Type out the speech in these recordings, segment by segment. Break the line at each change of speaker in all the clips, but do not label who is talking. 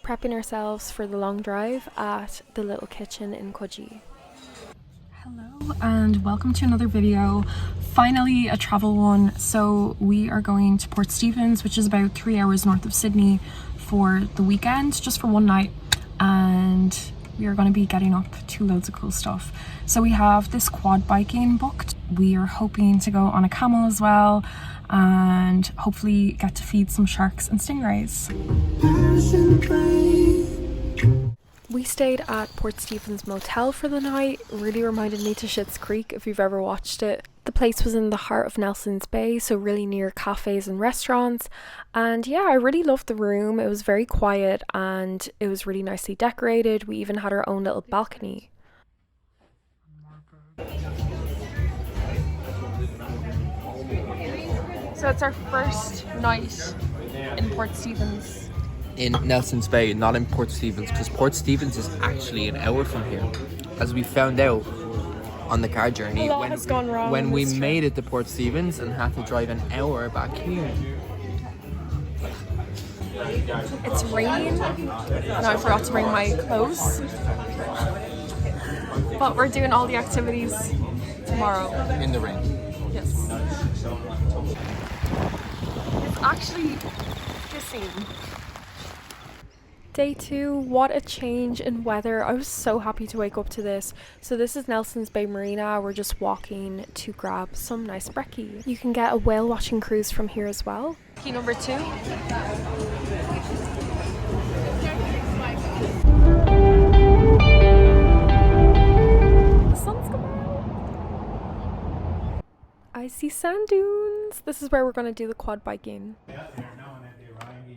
prepping ourselves for the long drive at the little kitchen in Coogee. Hello and welcome to another video. Finally a travel one. So we are going to Port Stephens, which is about 3 hours north of Sydney, for the weekend, just for one night, and we are going to be getting up to loads of cool stuff. So we have this quad biking booked. We are hoping to go on a camel as well and hopefully get to feed some sharks and stingrays. We stayed at Port Stephens Motel for the night. Really reminded me to Schitt's Creek if you've ever watched it. The place was in the heart of Nelson's Bay, so really near cafes and restaurants. And yeah, I really loved the room. It was very quiet and it was really nicely decorated. We even had our own little balcony. So it's our first night in Port Stephens.
In Nelson's Bay, not in Port Stephens, because Port Stephens is actually an hour from here, as we found out on the car journey when we made it to Port Stephens and had to drive an hour back here.
It's raining. Now I forgot to bring my clothes, but we're doing all the activities tomorrow
In the rain.
Yes. It's actually pissing. Day 2, what a change in weather. I was so happy to wake up to this. So this is Nelson's Bay Marina. We're just walking to grab some nice brekkie. You can get a whale watching cruise from here as well. Key number 2. The sun's coming out. I see sand dunes. This is where we're going to do the quad biking.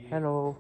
Hello.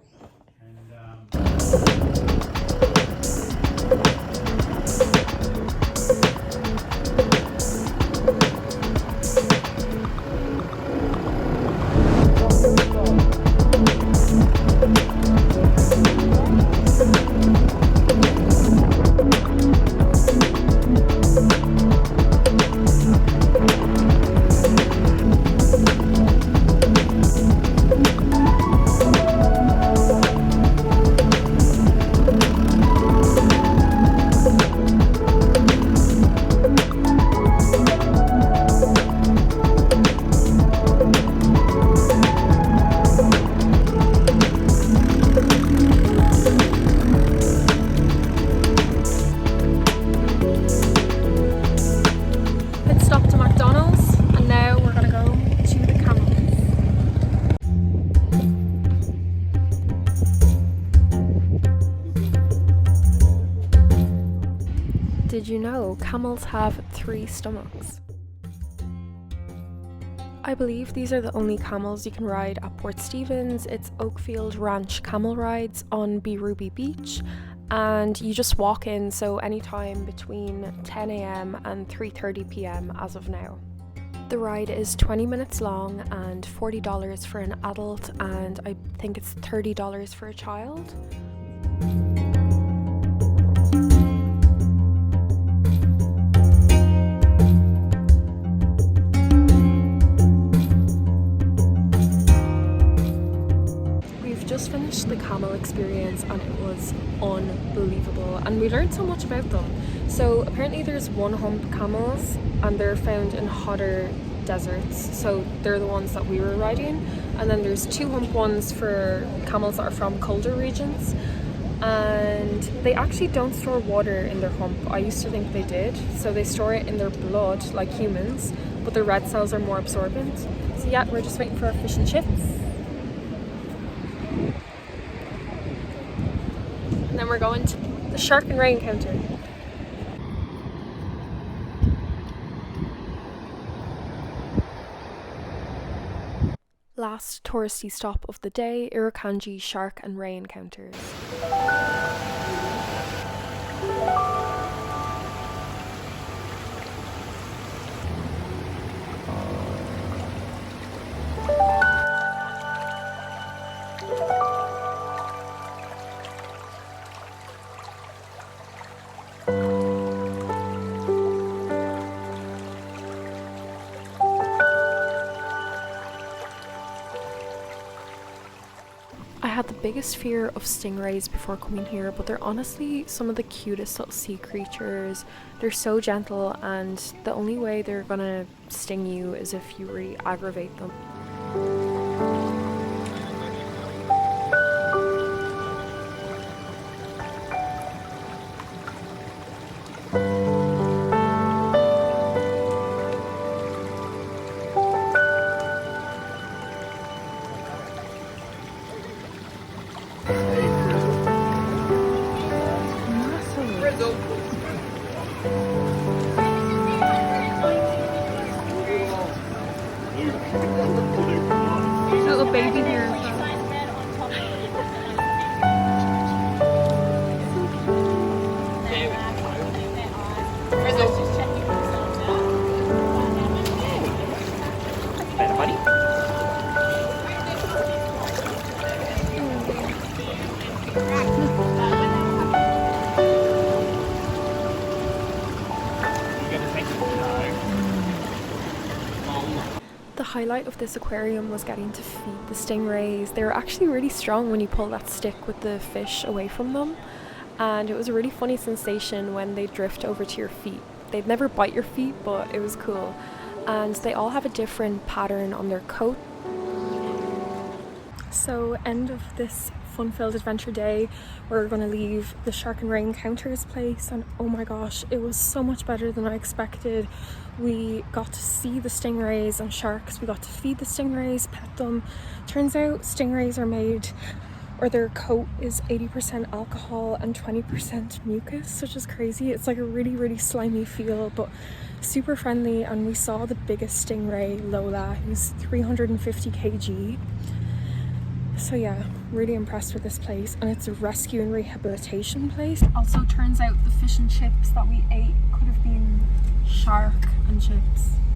Did you know camels have 3 stomachs? I believe these are the only camels you can ride at Port Stephens. It's Oakfield Ranch camel rides on Ruby Beach, and you just walk in, so anytime between 10 a.m. and 3:30 p.m. as of now. The ride is 20 minutes long and $40 for an adult, and I think it's $30 for a child. Just finished the camel experience and it was unbelievable, and we learned so much about them. So apparently there's one hump camels and they're found in hotter deserts, so they're the ones that we were riding, and then there's 2 hump ones for camels that are from colder regions, and they actually don't store water in their hump. I used to think they did, so they store it in their blood like humans, but their red cells are more absorbent. So yeah, we're just waiting for our fish and chips. And then we're going to the shark and ray encounter. Last touristy stop of the day, Irukandji shark and ray encounters. biggest fear of stingrays before coming here, but they're honestly some of the cutest little sea creatures. They're so gentle, and the only way they're gonna sting you is if you really aggravate them. Little baby here. The highlight of this aquarium was getting to feed the stingrays. They were actually really strong when you pull that stick with the fish away from them, and it was a really funny sensation when they drift over to your feet. They'd never bite your feet, but it was cool. And they all have a different pattern on their coat. So, end of this fun-filled adventure day, we're gonna leave the Shark and Ray Encounters place, and oh my gosh, it was so much better than I expected. We got to see the stingrays and sharks, we got to feed the stingrays, pet them. Turns out stingrays are made, or their coat is 80% alcohol and 20% mucus, which is crazy. It's like a really slimy feel, but super friendly. And we saw the biggest stingray, Lola, who's 350 kg. So yeah, really impressed with this place, and it's a rescue and rehabilitation place. Also turns out the fish and chips that we ate could have been shark and chips.